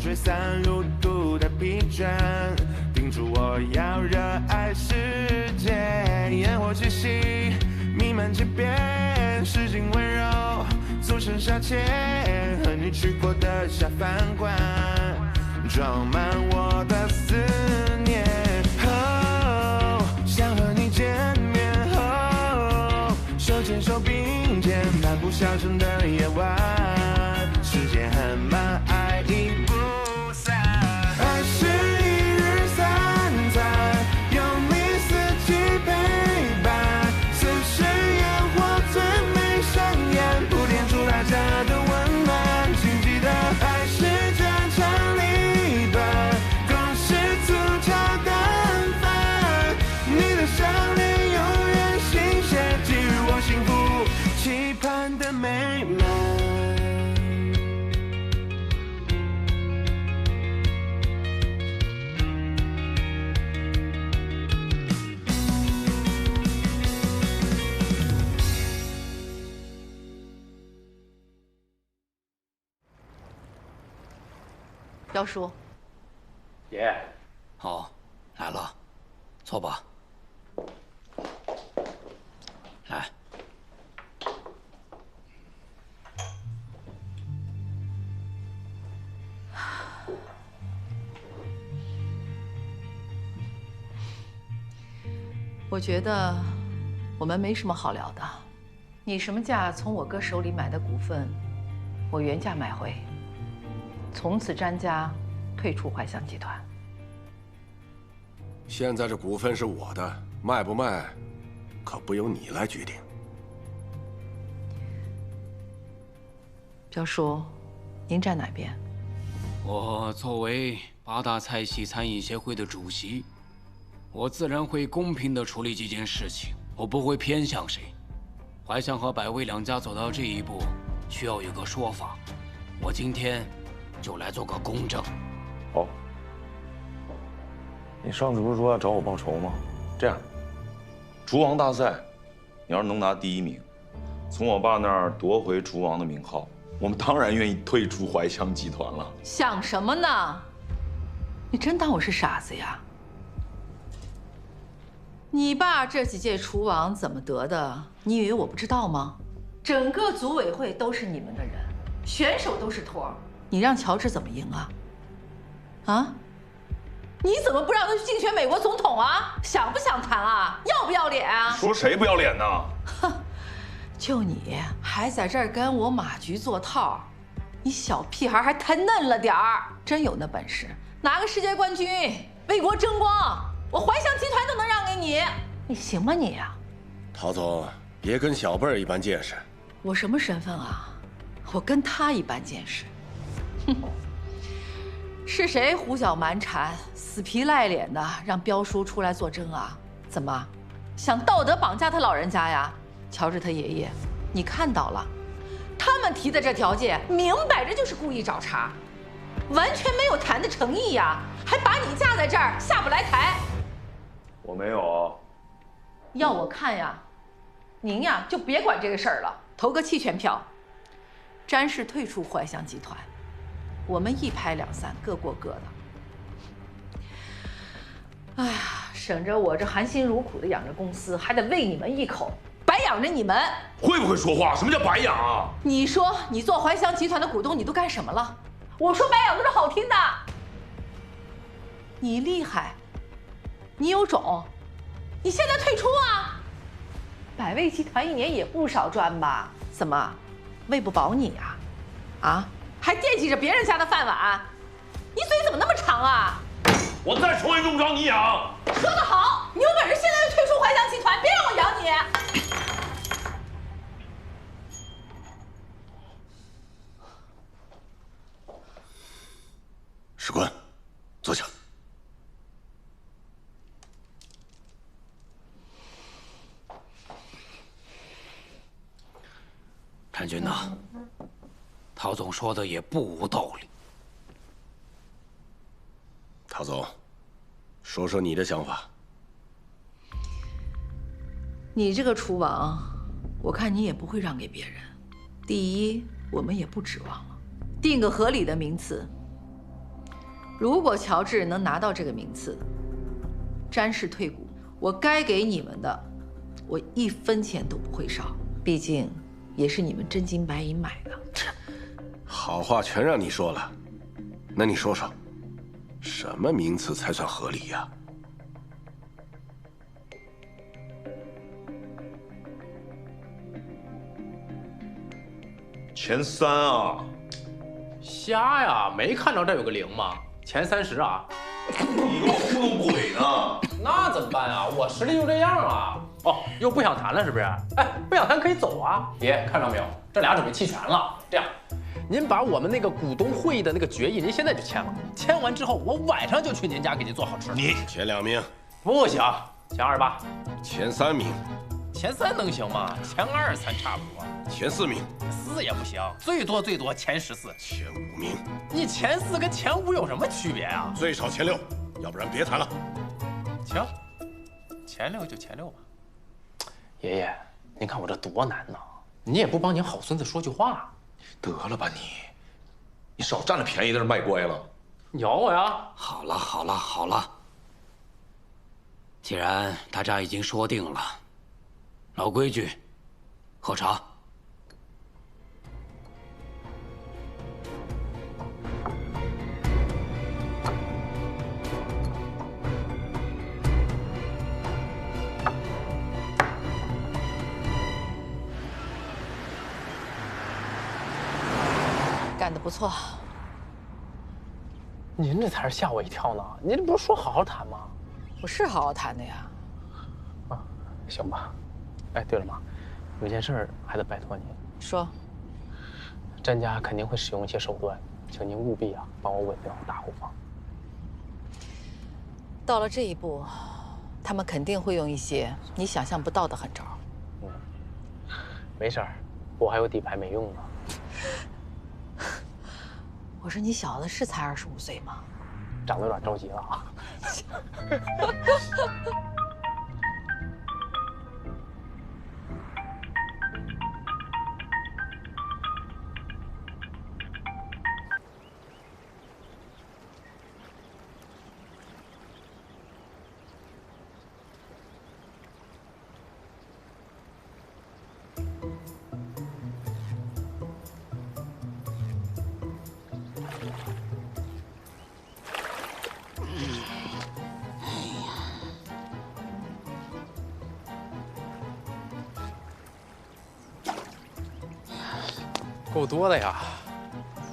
吹散路途的疲倦，叮嘱我要热爱世界。烟火气息弥漫街边，市井温柔俗生消遣，和你去过的下饭馆，装满我的思念。哦，想和你见面。哦，手牵手并肩，漫步小城的夜晚，时间很慢，爱已不散。爱是一日三餐，有你四季陪伴，似是烟火最美盛宴，铺垫出大家的温暖。请记得，爱是这场离别，共是粗茶淡饭。你的笑脸永远新鲜，给予我幸福期盼的美满。彪叔，爷，好，来了，坐吧。来，我觉得我们没什么好聊的。你什么价从我哥手里买的股份，我原价买回。从此詹家退出怀香集团。现在这股份是我的，卖不卖，可不由你来决定。彪叔，您站哪边？我作为八大菜系餐饮协会的主席，我自然会公平地处理这件事情，我不会偏向谁。怀香和百味两家走到这一步，需要有个说法。我今天就来做个公证。好，你上次不是说要找我报仇吗？这样，厨王大赛，你要是能拿第1名，从我爸那儿夺回厨王的名号，我们当然愿意退出怀香集团了。想什么呢？你真当我是傻子呀？你爸这几届厨王怎么得的？你以为我不知道吗？整个组委会都是你们的人，选手都是托儿。你让乔治怎么赢啊？啊？你怎么不让他去竞选美国总统啊？想不想谈啊？要不要脸啊？说谁不要脸呢？哼，就你还在这儿跟我马局做套，你小屁孩还太嫩了点儿。真有那本事，拿个世界冠军，为国争光，我怀香集团都能让给你，你行吗你呀？陶总，别跟小辈儿一般见识。我什么身份啊？我跟他一般见识。哼，是谁胡搅蛮缠、死皮赖脸的让彪叔出来作证啊？怎么，想道德绑架他老人家呀？乔治他爷爷，你看到了，他们提的这条件，明摆着就是故意找茬，完全没有谈的诚意呀，还把你架在这儿下不来台。我没有。要我看呀，您呀就别管这个事儿了，投个弃权票，詹氏退出怀香集团。我们一拍两散，各过各的。哎呀，省着我这含辛茹苦的养着公司，还得喂你们一口，白养着你们。会不会说话？什么叫白养啊？你说你做怀香集团的股东，你都干什么了？我说白养都是好听的。你厉害，你有种，你现在退出啊！百味集团1年也不少赚吧？怎么，喂不饱你呀？啊？还惦记着别人家的饭碗，你嘴怎么那么长啊？我再说也用不着你养。说得好，你有本事现在就退出怀香集团，别让我养你。士官，坐下。陈军呐，陶总说的也不无道理。陶总，说说你的想法。你这个厨王，我看你也不会让给别人。第一，我们也不指望了，定个合理的名次。如果乔治能拿到这个名次，詹氏退股，我该给你们的，我1分钱都不会少。毕竟，也是你们真金白银买的。好话全让你说了，那你说说，什么名次才算合理呀？前3啊！瞎呀，没看着这有个0吗？前30啊！你给我糊弄鬼呢？那怎么办啊？我实力就这样啊！哦，又不想谈了是不是？哎，不想谈可以走啊！爷，看到没有？这俩准备弃权了。这样，您把我们那个股东会议的那个决议，您现在就签了。签完之后，我晚上就去您家给您做好吃的。你前2名，不行，前28，前3名，前3能行吗？前2、3差不多。前4名，4也不行，最多前14。前5名，你前4跟前5有什么区别啊？最少前6，要不然别谈了。行，前6就前6吧。爷爷，您看我这多难呐！你也不帮您好孙子说句话。得了吧你，你少占了便宜在这卖乖了。咬我呀！好了好了好了，既然大家已经说定了，老规矩，喝茶。干得不错。您这才是吓我一跳呢！您这不是说好好谈吗？我是好好谈的呀。啊，行吧。哎，对了妈，有件事还得拜托您。说。詹家肯定会使用一些手段，请您务必啊帮我稳掉大后方。到了这一步，他们肯定会用一些你想象不到的狠招。没事儿，我还有底牌没用呢。我说你小子是才25岁吗？长得有点着急了啊。够多的呀！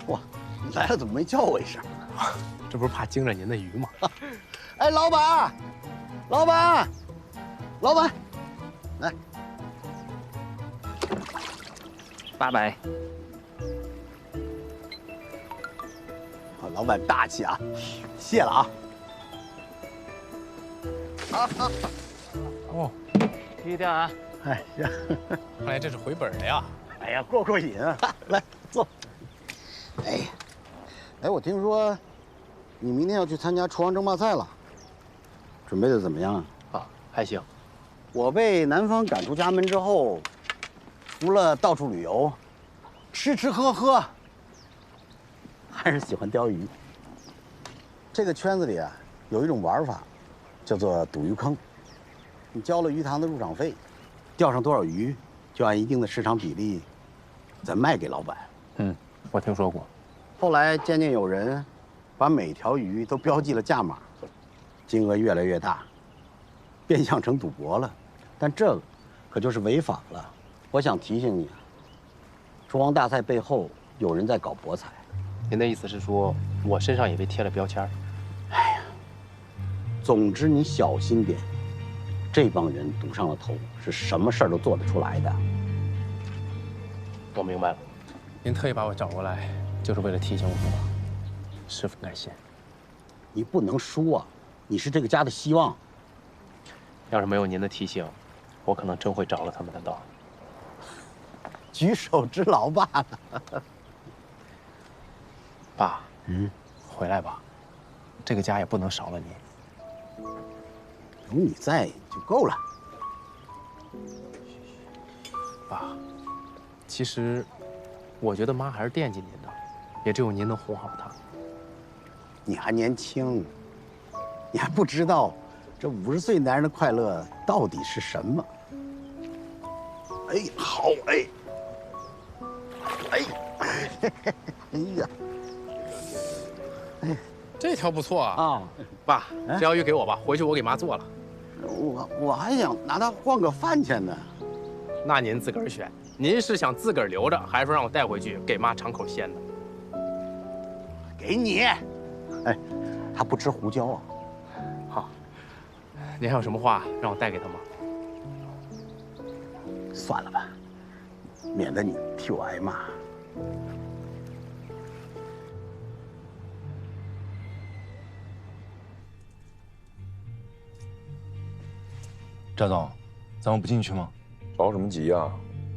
哇，你来了怎么没叫我一声？这不是怕惊着您的鱼吗？哎，老板，老板，老板，来800。老板大气啊，谢了啊。哦，低调啊！哎呀，看来这是回本了呀。哎呀，过瘾啊！来坐。哎，我听说你明天要去参加厨王争霸赛了，准备的怎么样啊？啊，还行。我被南方赶出家门之后，除了到处旅游，吃吃喝喝，还是喜欢钓鱼。这个圈子里啊，有一种玩法，叫做赌鱼坑。你交了鱼塘的入场费，钓上多少鱼，就按一定的市场比例再卖给老板。我听说过。后来渐渐有人把每条鱼都标记了价码，金额越来越大，变相成赌博了。但这个可就是违法了。我想提醒你啊，厨王大赛背后有人在搞博彩。您的意思是说，我身上也被贴了标签？哎呀，总之你小心点，这帮人赌上了头，是什么事儿都做得出来的。我明白了，您特意把我找过来，就是为了提醒我吧？十分感谢。你不能输啊，你是这个家的希望。要是没有您的提醒，我可能真会着了他们的道。举手之劳罢了。爸，回来吧，这个家也不能少了您。有你在就够了。爸，其实我觉得妈还是惦记您的，也只有您能哄好她。你还年轻，你还不知道这50岁男人的快乐到底是什么。哎，好哎，哎呀，这条不错啊！啊，爸，这条鱼给我吧，回去我给妈做了。我还想拿它换个饭钱呢。那您自个儿选，您是想自个儿留着，还是说让我带回去给妈尝口鲜的？给你。哎，他不吃胡椒啊。好，您还有什么话让我带给他吗？算了吧，免得你替我挨骂。赵总，咱们不进去吗？着什么急呀？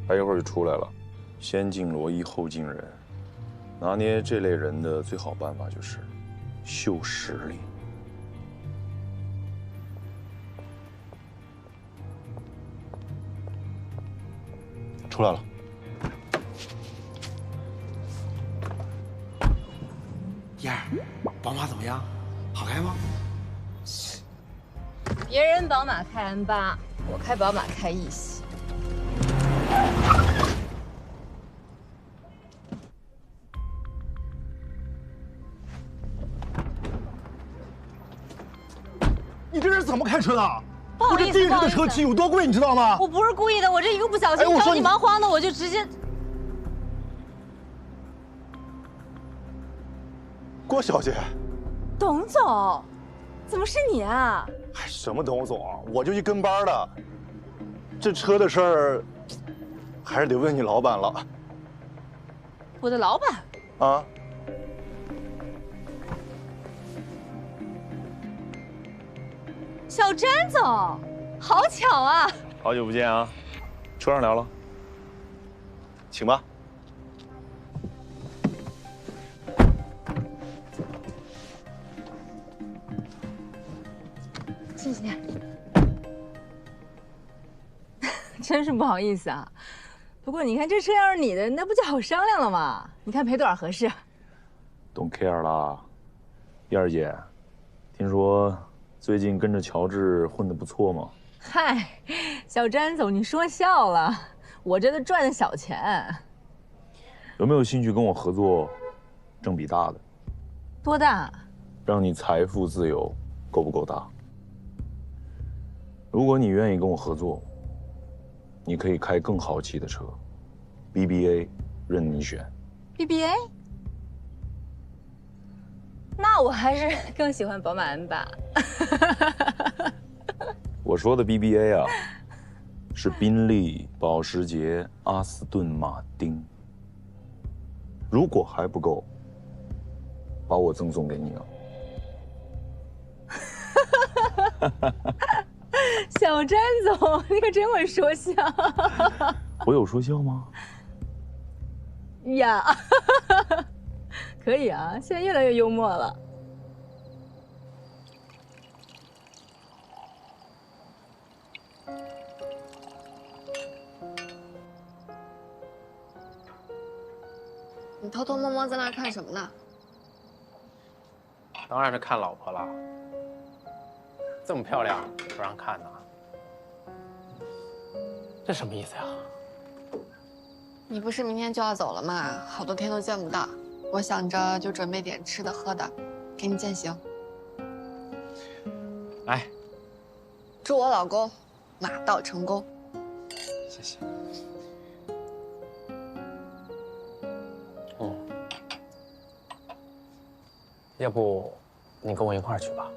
还一会儿就出来了。先敬罗衣后敬人，拿捏这类人的最好办法就是秀实力。出来了。燕儿，宝马怎么样？好开吗？别人宝马开 M8，我开宝马开一系。你这是怎么开车的？不好意思，我这地上的车漆有多贵，你知道吗？我不是故意的，我这一个不小心着急忙慌的，我就直接。郭小姐，董总，怎么是你啊？哎，什么董总啊，我就一跟班的。这车的事儿，还是得问你老板了。我的老板啊？小詹总，好巧啊！好久不见啊，车上聊了，请吧。谢谢。真是不好意思啊，不过你看这车要是你的，那不就好商量了吗？你看赔多少合适？Don't care 啦，燕儿姐，听说最近跟着乔治混得不错吗？嗨，小詹总，你说笑了，我这都赚的小钱。有没有兴趣跟我合作，挣笔大的？多大？让你财富自由，够不够大？如果你愿意跟我合作，你可以开更豪气的车 ，BBA 任你选。BBA？ 那我还是更喜欢宝马 M8。我说的 BBA 啊，是宾利、保时捷、阿斯顿马丁。如果还不够，把我赠送给你啊！小詹总，你可真会说笑。我有说笑吗？呀，可以啊，现在越来越幽默了。你偷偷摸摸在那儿看什么呢？当然是看老婆了，这么漂亮不让看呢？这什么意思呀？你不是明天就要走了吗？好多天都见不到，我想着就准备点吃的喝的，给你践行。来，祝我老公马到成功。谢谢。要不你跟我一块儿去吧？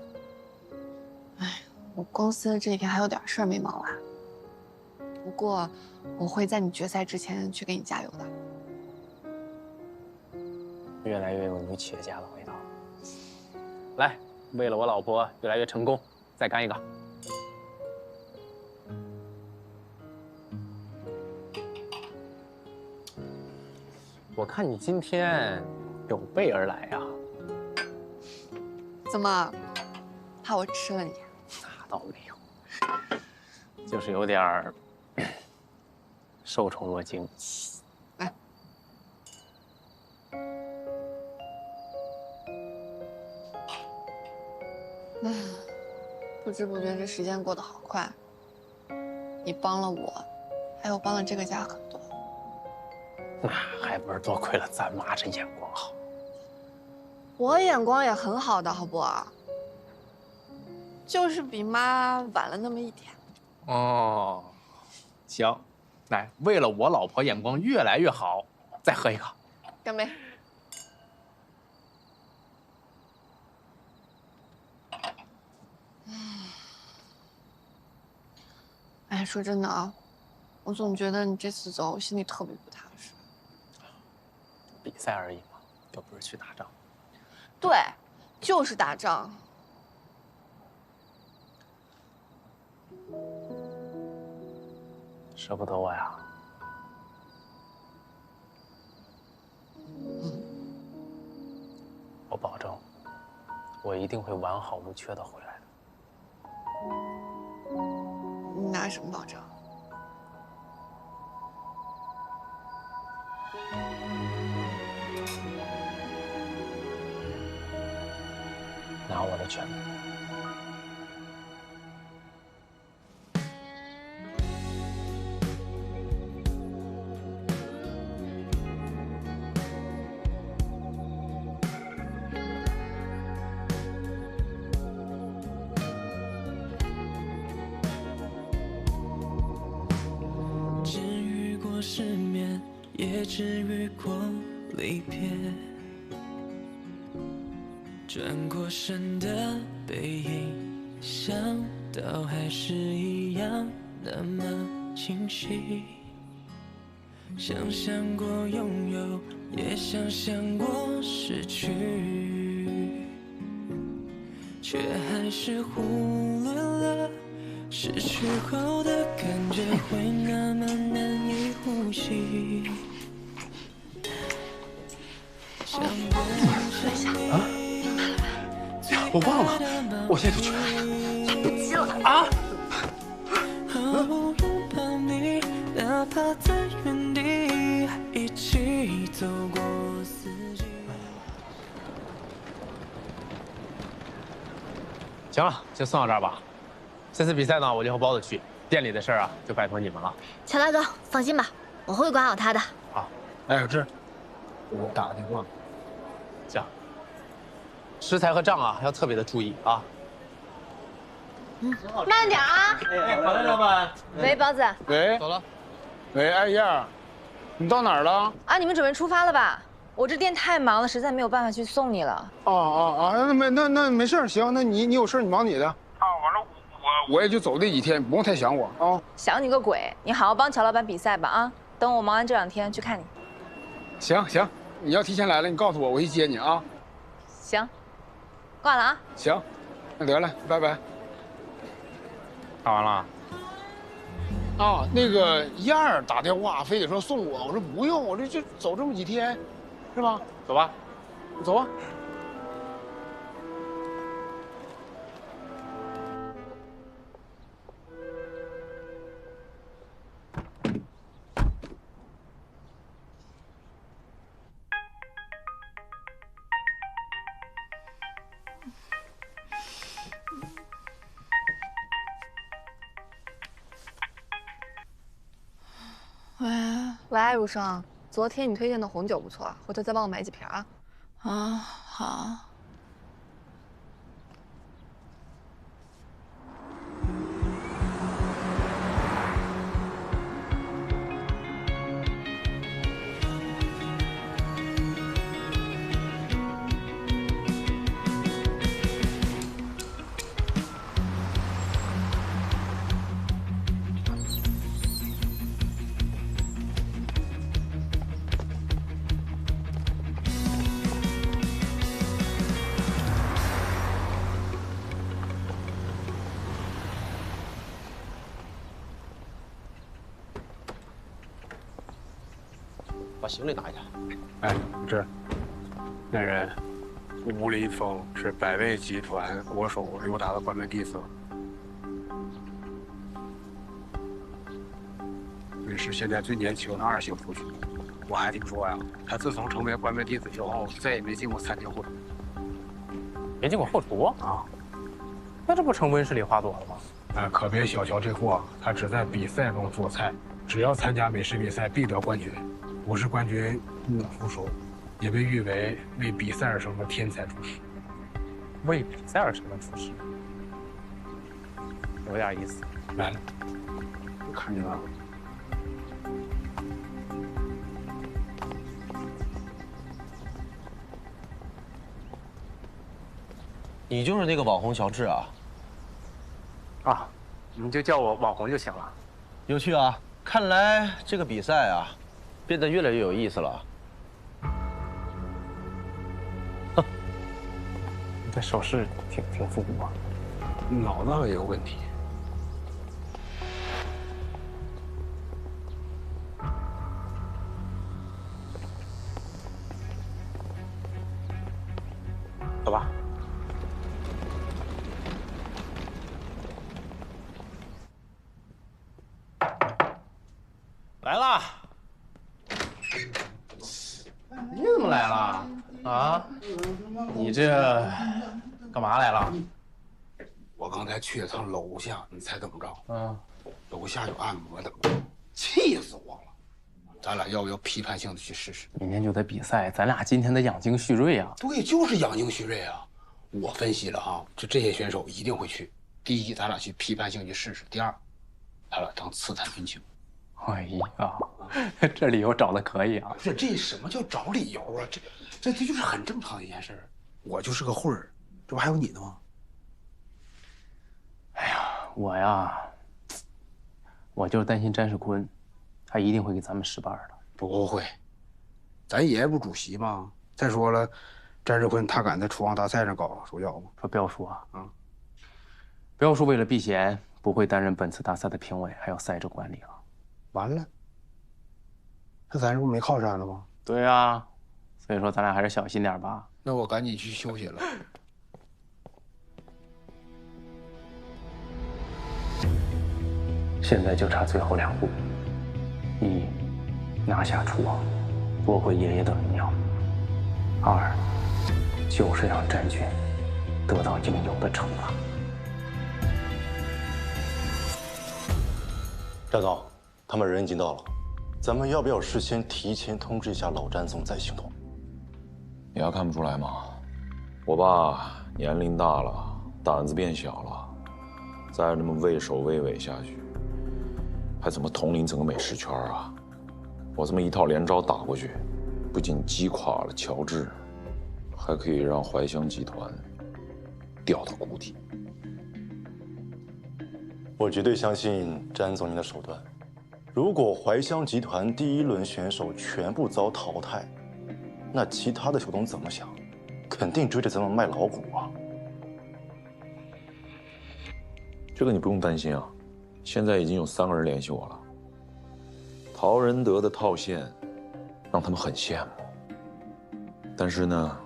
哎，我公司这几天还有点事儿没忙完。不过我会在你决赛之前去给你加油的。越来越有女企业家的味道。来，为了我老婆越来越成功，再干一个。我看你今天有备而来呀。怎么，怕我吃了你？那倒没有，就是有点儿受宠若惊。来，不知不觉这时间过得好快。你帮了我，还有帮了这个家很多。那还不是多亏了咱妈这眼光好。我眼光也很好的，好不？就是比妈晚了那么一点。哦，行，来，为了我老婆眼光越来越好，再喝一个。干杯！哎，说真的啊，我总觉得你这次走，心里特别不踏实。比赛而已嘛，又不是去打仗。对，就是打仗。舍不得我呀？我保证，我一定会完好无缺的回来的。你拿什么保证？拿我的全部。失眠，也治愈过离别。转过身的背影，想到还是一样那么清晰。想象过拥有，也想象过失去，却还是忽略了。失去后的感觉会那么难以呼吸。啊！我忘了，我现在就去。急了啊！拥抱你，哪怕在原地一起走过四季。行了，就送到这儿吧。这次比赛呢，我就和包子去，店里的事儿啊，就拜托你们了。乔大哥，放心吧，我会管好他的。好，哎，小志，我打个电话。行。食材和账啊，要特别的注意啊。慢点啊！哎，好嘞，老板。喂，包子。喂，走了。喂，哎燕，你到哪儿了？啊，你们准备出发了吧？我这店太忙了，实在没有办法去送你了。那没事，行，那你有事你忙你的。啊，完了，我也就走这几天，不用太想我啊。想你个鬼！你好好帮乔老板比赛吧啊！等我忙完这2天去看你。行，你要提前来了，你告诉我，我去接你啊。行，挂了啊。行，那得了，拜拜。看完了。啊，那个燕儿打电话非得说送我，我说不用，我这就走这么几天，是吧？走吧，走吧。喂，如生，昨天你推荐的红酒不错，回头再帮我买几瓶啊。啊，好。把行李拿下。哎，这，那人吴林峰是百威集团我手刘达的关门弟子，也是现在最年轻的2星厨师。我还听说呀，他自从成为关门弟子以后，再也没进过餐厅后厨。没进过后厨啊？那这不成温室里花朵了吗？可别小瞧这货，他只在比赛中做菜，只要参加美食比赛必得冠军，不是冠军不服输，也被誉为为比赛而生的天才厨师。为比赛而生的厨师，有点意思。来了，看见了。你就是那个网红乔治啊？啊，你就叫我网红就行了。有趣啊！看来这个比赛啊，变得越来越有意思了。你这手势挺复古啊，脑子也有问题。走吧。来啦！你怎么来了？啊？你这干嘛来了？我刚才去了趟楼下，你猜怎么着？嗯，楼下有按摩的，气死我了！咱俩要不要批判性的去试试？明天就得比赛，咱俩今天得养精蓄锐啊。对，就是养精蓄锐啊！我分析了啊，这些选手一定会去。第一，咱俩去批判性去试试；第二，咱俩当刺探军情。哎呀，这理由找的可以啊！不是，这什么叫找理由啊？这就是很正常的一件事。我就是个混儿，这不还有你呢吗？哎呀，我就是担心詹世坤，他一定会给咱们使绊的。不会，咱爷爷不主席吗？再说了，詹世坤他敢在厨王大赛上搞手脚吗？说彪叔啊，彪叔为了避嫌，不会担任本次大赛的评委，还有赛制管理了。完了，那咱这不没靠山了吗？对啊，所以说咱俩还是小心点吧。那我赶紧去休息了。现在就差最后2步：一，拿下厨王，夺回爷爷的荣耀；二，就是让詹军得到应有的惩罚。詹总，他们人已经到了，咱们要不要事先提前通知一下老詹总再行动？你还看不出来吗？我爸年龄大了，胆子变小了，再这么畏首畏尾下去，还怎么统领整个美食圈啊？我这么一套连招打过去，不仅击垮了乔治，还可以让怀香集团掉到谷底。我绝对相信詹总您的手段。如果怀香集团第1轮选手全部遭淘汰，那其他的球董怎么想？肯定追着咱们卖老虎啊！这个你不用担心啊，现在已经有3个人联系我了。陶仁德的套现，让他们很羡慕。但是呢，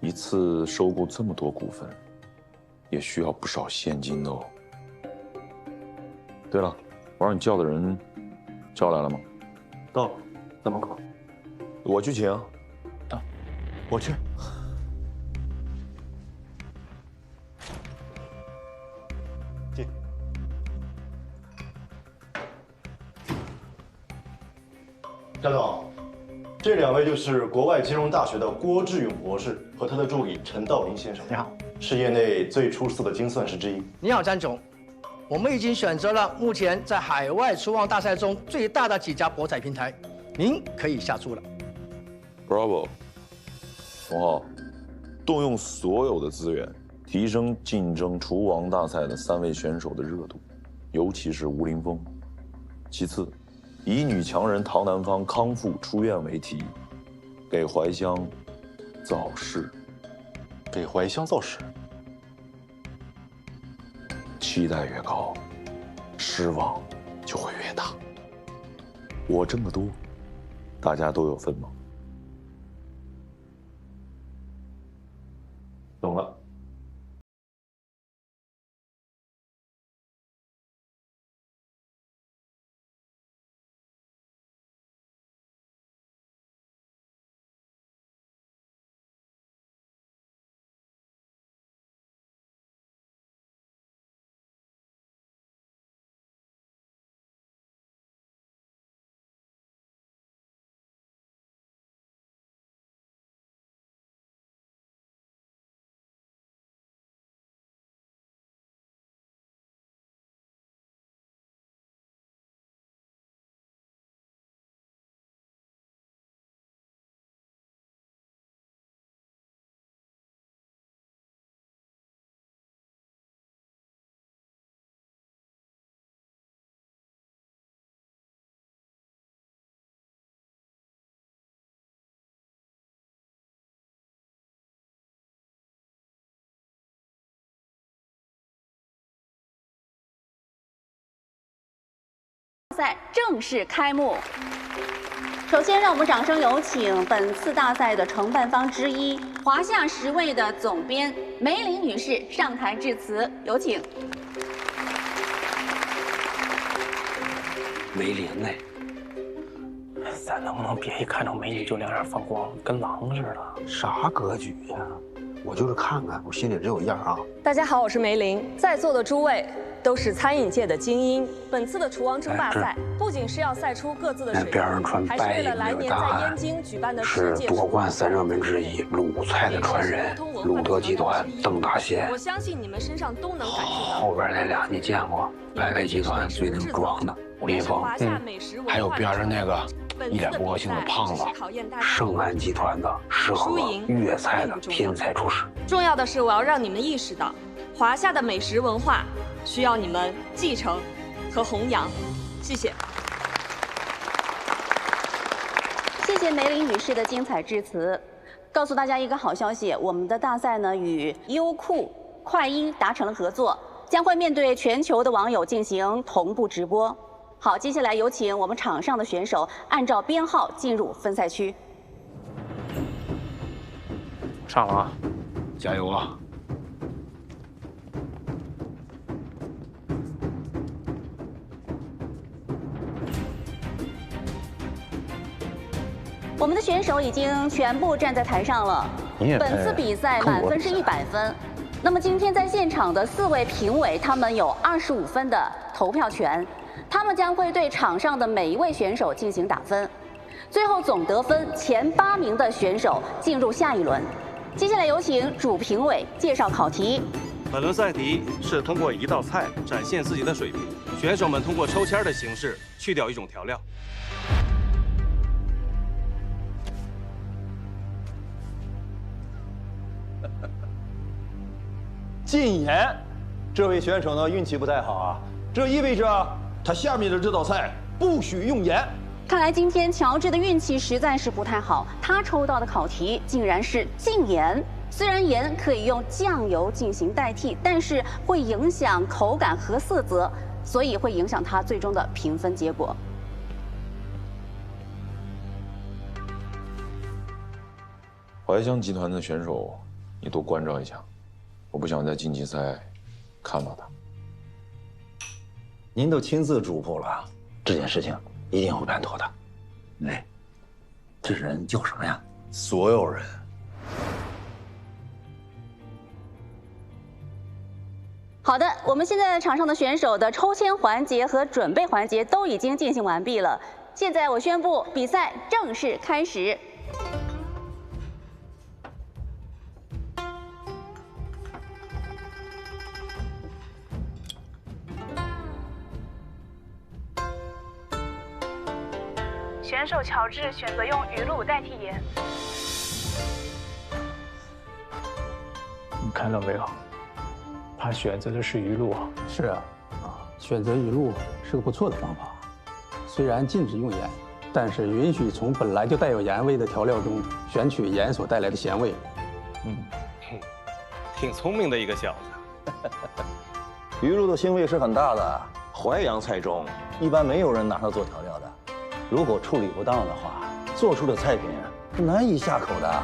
一次收购这么多股份，也需要不少现金的哦。对了，我让你叫的人叫来了吗？到了，在门口。我去请。到，我去。进。詹总，这2位就是国外金融大学的郭志勇博士和他的助理陈道林先生。你好，是业内最出色的精算师之一。你好，詹总。我们已经选择了目前在海外厨王大赛中最大的几家博彩平台，您可以下注了。Bravo， 洪浩，动用所有的资源，提升竞争厨王大赛的3位选手的热度，尤其是吴林峰。其次，以女强人陶南方康复出院为题，给怀香造势。给怀香造势。期待越高，失望就会越大。我挣得多，大家都有份吗？懂了。赛正式开幕。首先，让我们掌声有请本次大赛的承办方之一华夏10位的总编梅林女士上台致辞，有请。梅林呢？咱能不能别一看到美女就两眼放光，跟狼似的？啥格局呀？我就是看看，我心里只有一样啊。大家好，我是梅林，在座的诸位都是餐饮界的精英。本次的厨王争霸赛不仅是要赛出各自的水平，还是为了来年在燕京举办的世界。是夺冠3热门之一，鲁菜的传人，鲁德集团邓大仙。我相信你们身上都能感受到。后边那俩你见过？百味集团最能装的吴林峰，还有边上那个一脸不高兴的胖子，盛安集团的适合粤菜的天才厨师。重要的是，我要让你们意识到，华夏的美食文化需要你们继承和弘扬。谢谢。谢谢梅林女士的精彩致辞。告诉大家一个好消息，我们的大赛呢与优酷、快音达成了合作，将会面对全球的网友进行同步直播。好，接下来有请我们场上的选手按照编号进入分赛区。上了啊，加油啊！我们的选手已经全部站在台上了。本次比赛满分是100分。那么今天在现场的4位评委，他们有25分的投票权。他们将会对场上的每一位选手进行打分，最后总得分前8名的选手进入下一轮。接下来有请主评委介绍考题。本轮赛题是通过一道菜展现自己的水平，选手们通过抽签的形式去掉一种调料。禁盐，这位选手呢运气不太好啊，这意味着他下面的这道菜不许用盐。看来今天乔治的运气实在是不太好，他抽到的考题竟然是禁盐。虽然盐可以用酱油进行代替，但是会影响口感和色泽，所以会影响他最终的评分结果。怀香集团的选手，你多关照一下，我不想在晋级赛看到他。您都亲自嘱咐了，这件事情一定会办妥的。哎，这人叫什么呀？所有人。好的，我们现在场上的选手的抽签环节和准备环节都已经进行完毕了。现在我宣布比赛正式开始。选手乔治选择用鱼露代替盐。你看到没有？他选择的是鱼露啊。是啊，选择鱼露是个不错的方法。虽然禁止用盐，但是允许从本来就带有盐味的调料中选取盐所带来的咸味。挺聪明的一个小子。鱼露的腥味是很大的，淮扬菜中一般没有人拿它做调料的。如果处理不当的话，做出的菜品难以下口的。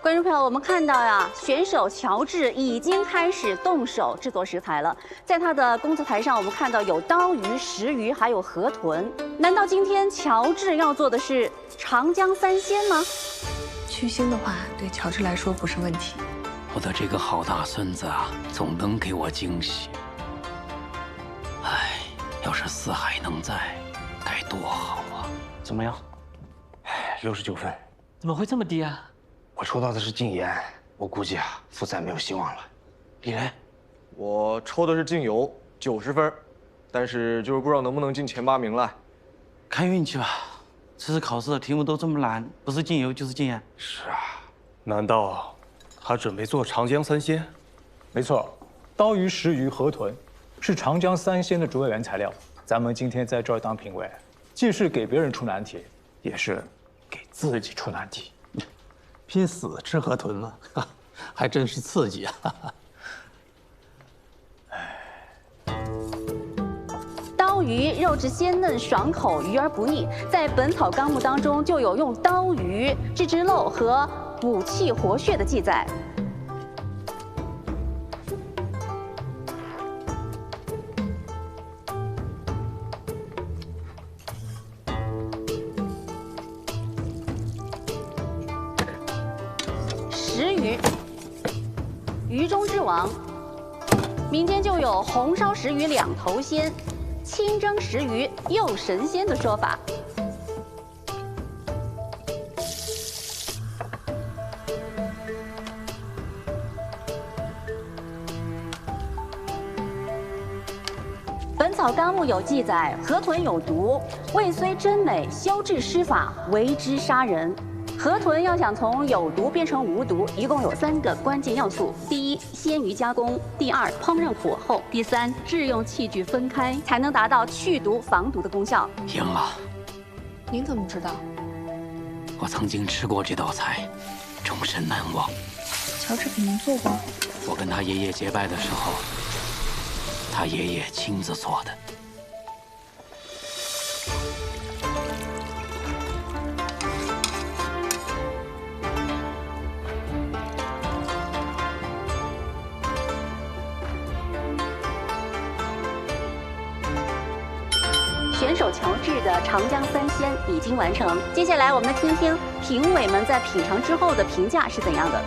观众朋友，我们看到呀，选手乔治已经开始动手制作食材了。在他的工作台上，我们看到有刀鱼、石鱼，还有河豚。难道今天乔治要做的是长江三鲜吗？去腥的话，对乔治来说不是问题。我的这个好大孙子啊，总能给我惊喜。哎，要是四海能在，该多好啊！怎么样？69分。怎么会这么低啊？我抽到的是禁盐，我估计啊，复赛没有希望了。李雷，我抽的是禁油，90分，但是就是不知道能不能进前8名了。看运气吧，这次考试的题目都这么难，不是禁油就是禁盐。是啊，难道他准备做长江三鲜？没错，刀鱼、石鱼、河豚是长江三鲜的主要原材料。咱们今天在这儿当评委，既是给别人出难题，也是给自己出难题。拼死吃河豚吗？还真是刺激啊！哎，鱼肉质鲜嫩爽口，鱼而不腻。在《本草纲目》当中就有用刀鱼治之漏和补气活血的记载。石鱼，鱼中之王。民间就有红烧石鱼两头鲜，清蒸石鱼又神仙的说法。《本草纲目》有记载，河豚有毒，味虽真美，消滞施法，为之杀人。河豚要想从有毒变成无毒，一共有3个关键要素：第一，鲜鱼加工；第二，烹饪火候；第三，制用器具分开，才能达到去毒防毒的功效。赢了。您怎么知道？我曾经吃过这道菜，终身难忘。乔治给您做过？我跟他爷爷结拜的时候，他爷爷亲自做的。选手乔治的长江三鲜已经完成，接下来我们来听听评委们在品尝之后的评价是怎样的。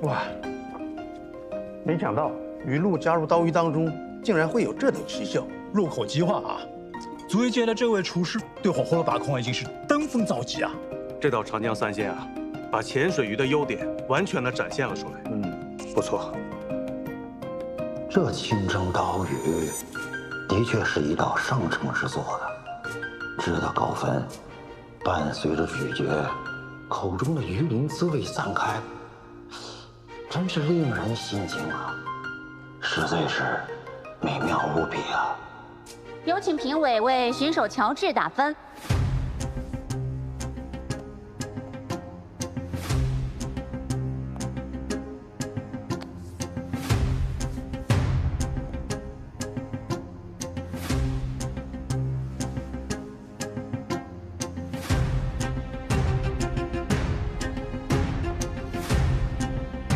哇，没想到鱼露加入刀鱼当中，竟然会有这等奇效，入口即化啊！足以见得这位厨师对火候的把控已经是登峰造极啊！这道长江三鲜啊，把潜水鱼的优点完全的展现了出来。不错。这清蒸刀鱼的确是一道上乘之作的，值得高分。伴随着咀嚼，口中的鱼鳞滋味散开，真是令人心惊啊！实在是美妙无比啊！有请评委为选手乔治打分。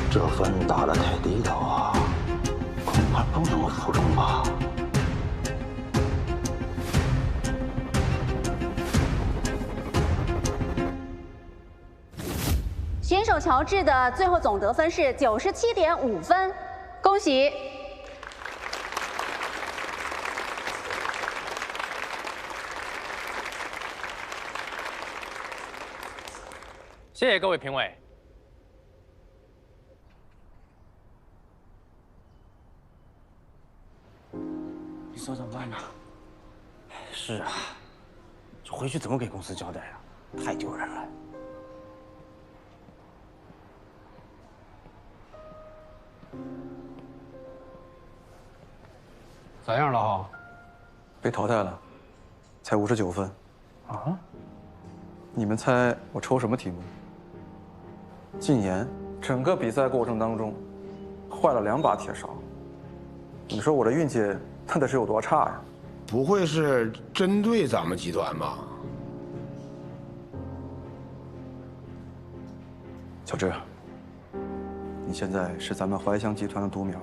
这分打得太低了啊，恐怕不能服众吧。选手乔治的最后总得分是97.5分，恭喜！谢谢各位评委。你说怎么办呢？是啊，这回去怎么给公司交代啊？太丢人了。咋样了哈？被淘汰了，才59分。啊？你们猜我抽什么题目？禁言。整个比赛过程当中，坏了2把铁勺。你说我这运气那得是有多差呀？不会是针对咱们集团吧？小志，你现在是咱们怀香集团的独苗。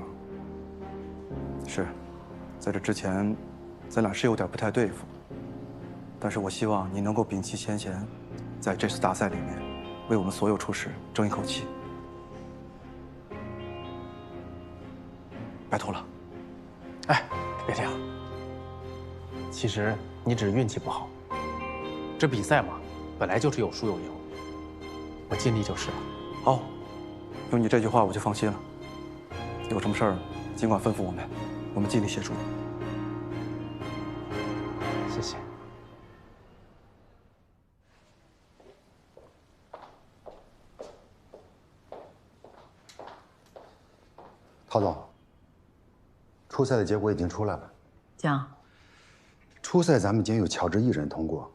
是，在这之前，咱俩是有点不太对付。但是我希望你能够摒弃先嫌，在这次大赛里面，为我们所有厨师争一口气。拜托了。哎，别这样。其实你只是运气不好。这比赛嘛，本来就是有输有赢。我尽力就是了。好，有你这句话我就放心了。有什么事儿，尽管吩咐我们，我们尽力协助。谢谢。陶总，初赛的结果已经出来了。江，初赛咱们仅有乔治一人通过，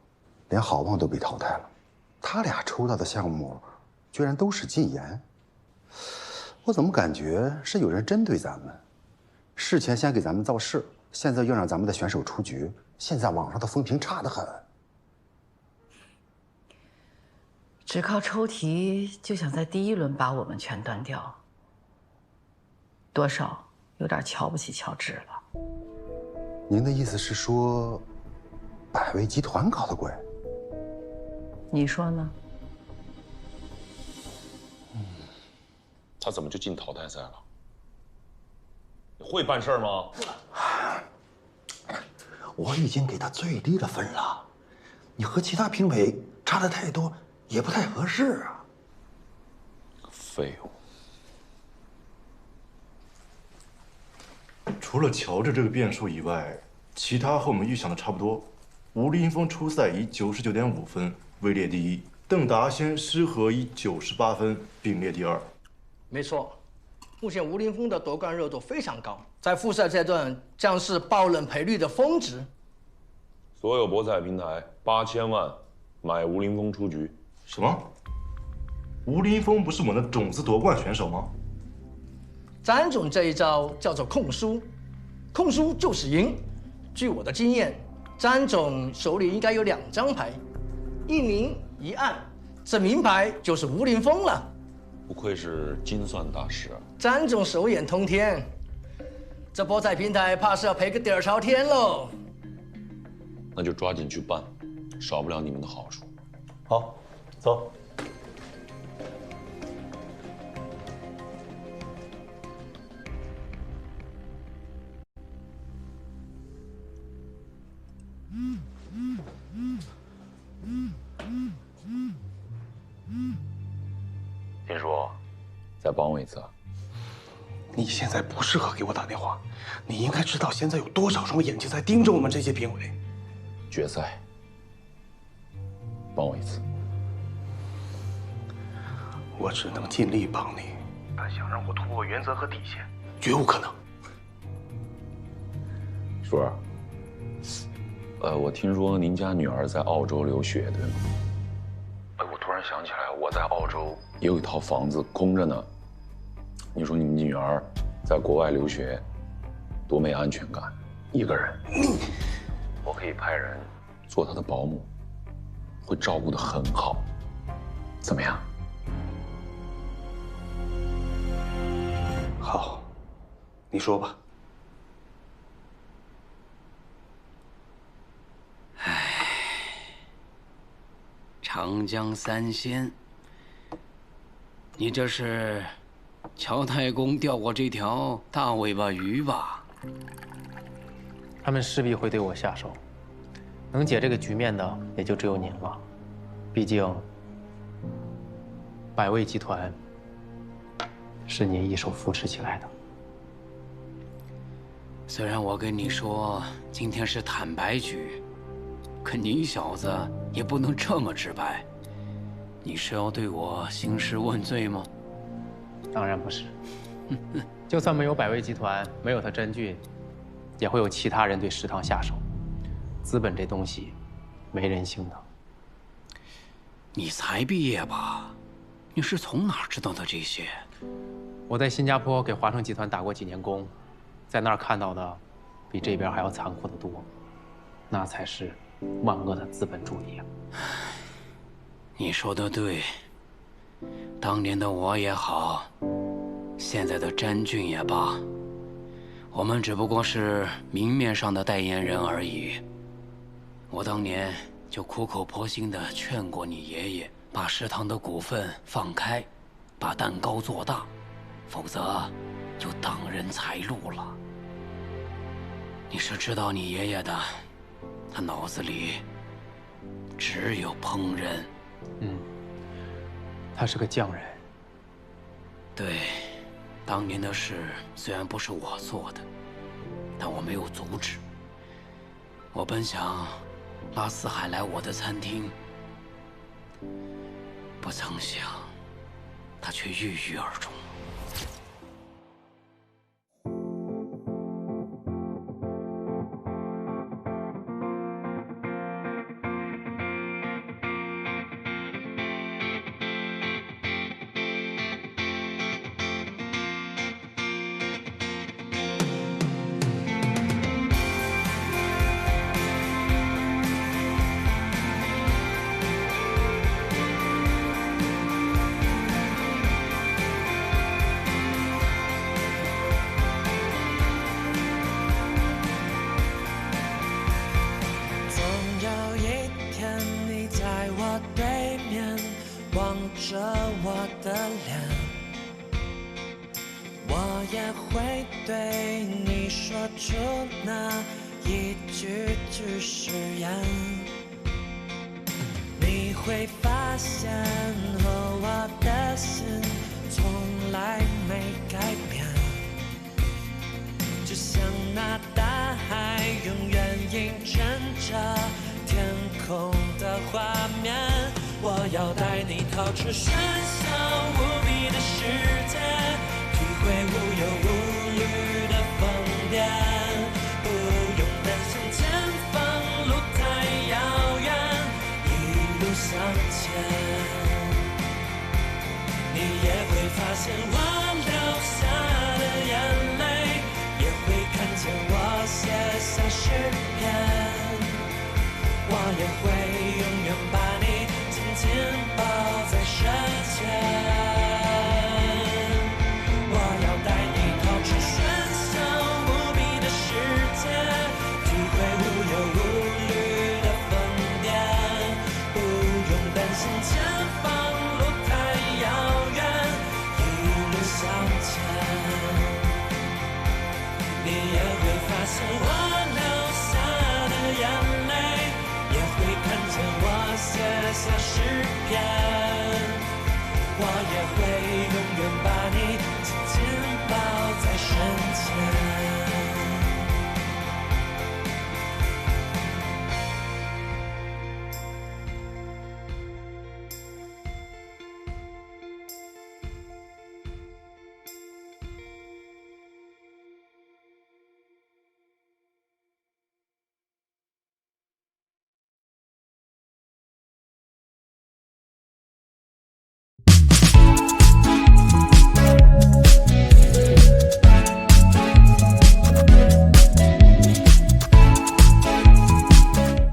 连郝望都被淘汰了。他俩抽到的项目，居然都是禁言。我怎么感觉是有人针对咱们？事前先给咱们造势，现在又让咱们的选手出局，现在网上的风评差得很。只靠抽题就想在第1轮把我们全端掉，多少有点瞧不起乔治了。您的意思是说，百威集团搞的鬼？你说呢？他怎么就进淘汰赛了？你会办事儿吗？我已经给他最低的分了，你和其他评委差的太多，也不太合适啊。废物！除了乔治这个变数以外，其他和我们预想的差不多。吴林峰初赛以99.5分位列第一，邓达先失和以98分并列第2。没错，目前吴林峰的夺冠热度非常高，在复赛阶段将是爆冷赔率的峰值。所有博彩平台8000万买吴林峰出局。什么？吴林峰不是我们的种子夺冠选手吗？詹总这一招叫做控输，控输就是赢。据我的经验，詹总手里应该有2张牌，一明一暗，这明牌就是吴林峰了。不愧是精算大师啊！詹总手眼通天，这博彩平台怕是要赔个底儿朝天喽。那就抓紧去办，少不了你们的好处。好，走。林叔，再帮我一次。你现在不适合给我打电话，你应该知道现在有多少双眼睛在盯着我们这些评委。决赛，帮我一次。我只能尽力帮你，但想让我突破原则和底线，绝无可能。叔儿，我听说您家女儿在澳洲留学，对吗？我突然想起来，我在澳洲也有一套房子空着呢。你说你们女儿在国外留学，多没安全感，一个人。我可以派人做她的保姆，会照顾得很好，怎么样？好，你说吧。长江三仙，你这是乔太公钓过这条大尾巴鱼吧？他们势必会对我下手，能解这个局面的也就只有您了。毕竟，百威集团是您一手扶持起来的。虽然我跟你说今天是坦白局，可你小子也不能这么直白。你是要对我兴师问罪吗？当然不是。就算没有百威集团，没有他真菌，也会有其他人对食堂下手。资本这东西，没人性的。你才毕业吧？你是从哪儿知道的这些？我在新加坡给华盛集团打过几年工，在那儿看到的，比这边还要残酷得多。那才是万恶的资本主义啊！你说的对，当年的我也好，现在的詹俊也罢，我们只不过是明面上的代言人而已。我当年就苦口婆心地劝过你爷爷，把食堂的股份放开，把蛋糕做大，否则就挡人财路了。你是知道你爷爷的，他脑子里只有烹饪。他是个匠人。对，当年的事虽然不是我做的，但我没有阻止。我本想拉四海来我的餐厅，不曾想他却郁郁而终。也会对你说出那一句句誓言。你会发现和我的心从来没改变，就像那大海永远映衬着天空的画面。我要带你逃出喧嚣无比的世界，体会无忧无虑的疯癫，不用担心前方路太遥远，一路向前。你也会发现我流下的眼泪，也会看见我写下诗篇，我也会